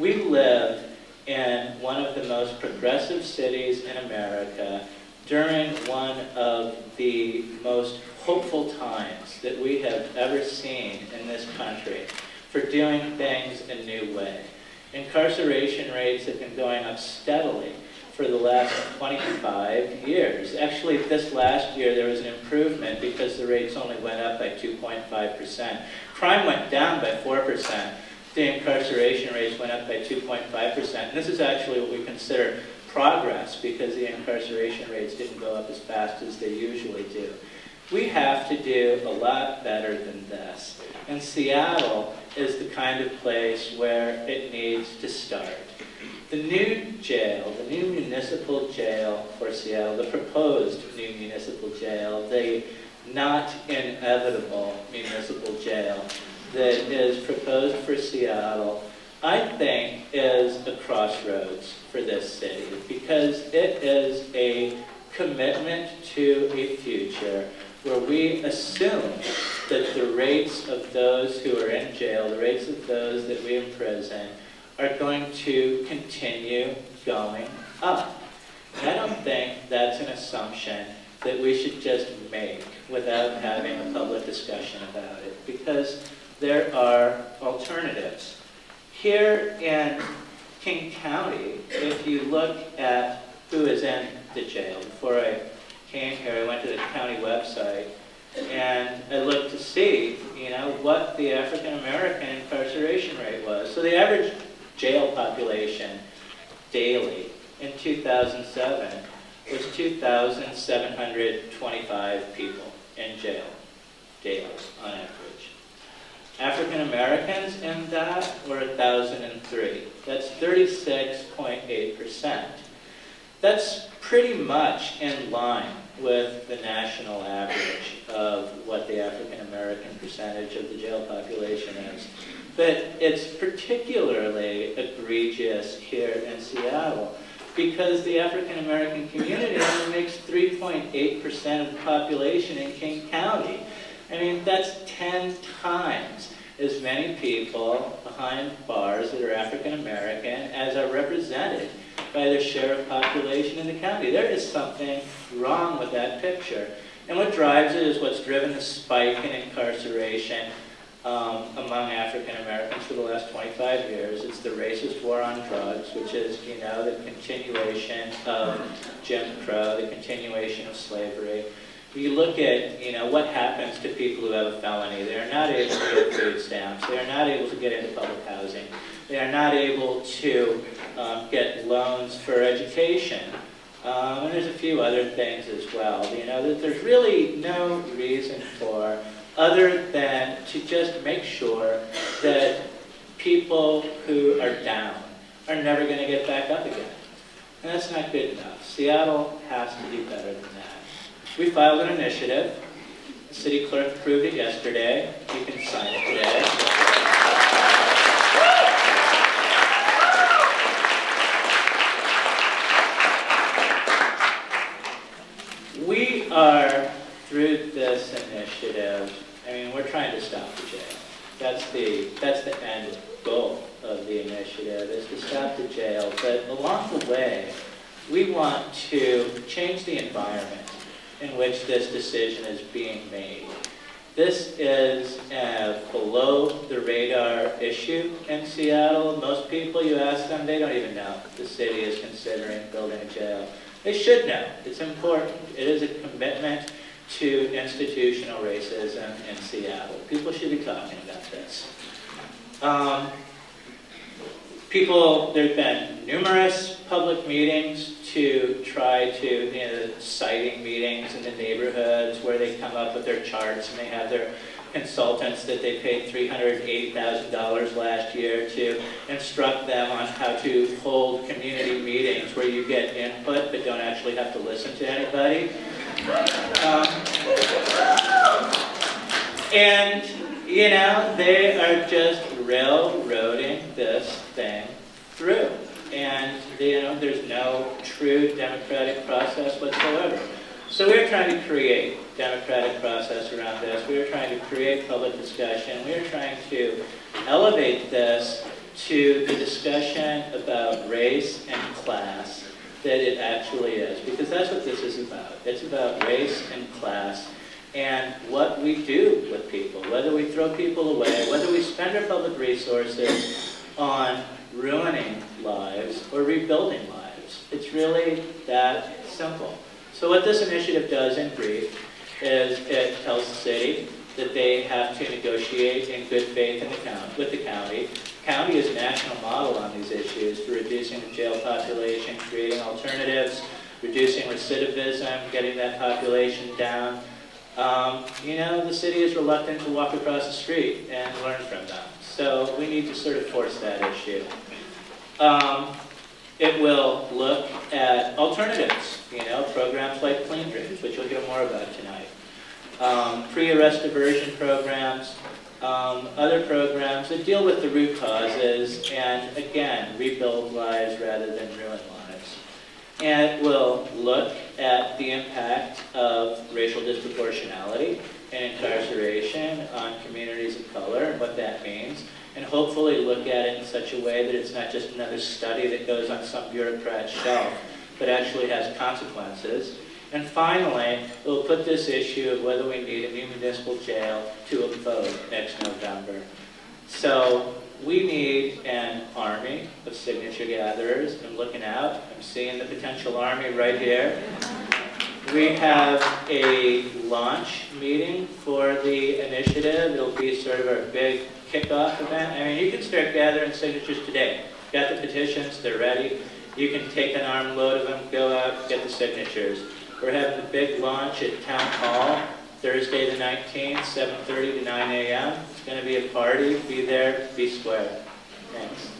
We live in one of the most progressive cities in America during one of the most hopeful times that we have ever seen in this country for doing things a new way. Incarceration rates have been going up steadily for the last 25 years. Actually, this last year there was an improvement because the rates only went up by 2.5%. Crime went down by 4%. The incarceration rates went up by 2.5%. And this is actually what we consider progress because the incarceration rates didn't go up as fast as they usually do. We have to do a lot better than this. And Seattle is the kind of place where it needs to start. The new jail, the new municipal jail for Seattle, the proposed new municipal jail, the not inevitable municipal jail that is proposed for Seattle, I think is a crossroads for this city because it is a commitment to a future where we assume that the rates of those who are in jail, the rates of those that we imprison, are going to continue going up. And I don't think that's an assumption that we should just make without having a public discussion about it, because there are alternatives. Here in King County, if you look at who is in the jail, before I came here, I went to the county website and I looked to see, what the African American incarceration rate was. So the average jail population daily in 2007 was 2,725 people in jail daily on average. African Americans in that were 1,003. That's 36.8%. That's pretty much in line with the national average of what the African American percentage of the jail population is. But it's particularly egregious here in Seattle because the African American community only makes 3.8% of the population in King County. I mean, that's 10 times as many people behind bars that are African American as are represented by the share of population in the county. There is something wrong with that picture. And what drives it is what's driven the spike in incarceration among African Americans for the last 25 years. It's the racist war on drugs, which is, the continuation of Jim Crow, the continuation of slavery. You look at, what happens to people who have a felony. They are not able to get food stamps. They are not able to get into public housing. They are not able to get loans for education. And there's a few other things as well, that there's really no reason for other than to just make sure that people who are down are never going to get back up again. And that's not good enough. Seattle has to do better than that. We filed an initiative. The city clerk approved it yesterday. You can sign it today. We are, through this initiative, we're trying to stop the jail. That's the end goal of the initiative, is to stop the jail. But along the way, we want to change the environment in which this decision is being made. This is a below-the-radar issue in Seattle. Most people, you ask them, they don't even know the city is considering building a jail. They should know. It's important. It is a commitment to institutional racism in Seattle. People should be talking about this. There's been numerous public meetings to try to, citing meetings in the neighborhoods where they come up with their charts and they have their consultants that they paid $380,000 last year to instruct them on how to hold community meetings where you get input but don't actually have to listen to anybody. And, they are just railroading this thing through. And, there's no true democratic process whatsoever. So we're trying to create democratic process around this. We're trying to create public discussion. We're trying to elevate this to the discussion about race and class that it actually is, because that's what this is about. It's about race and class and what we do with people, whether we throw people away, whether we spend our public resources on ruining lives or rebuilding lives. It's really that simple. So what this initiative does in brief is it tells the city that they have to negotiate in good faith with the county. County is a national model on these issues for reducing the jail population, creating alternatives, reducing recidivism, getting that population down. The city is reluctant to walk across the street and learn from them. So we need to sort of force that issue. It will look at alternatives, programs like Clean Drinks, which you'll hear more about tonight. Pre-arrest diversion programs, other programs that deal with the root causes and, again, rebuild lives rather than ruin lives. And it will look at the impact of racial disproportionality and incarceration on communities of color and what that means, and hopefully look at it in such a way that it's not just another study that goes on some bureaucrat's shelf, but actually has consequences. And finally, it will put this issue of whether we need a new municipal jail to a vote next November. So we need an army of signature gatherers. I'm looking out. I'm seeing the potential army right here. We have a launch meeting for the initiative. It'll be sort of our big kickoff event. I mean, you can start gathering signatures today. Got the petitions, they're ready. You can take an armload of them, go out, get the signatures. We're having a big launch at Town Hall, Thursday the 19th, 7:30 to 9 a.m. It's going to be a party. Be there, be square. Thanks.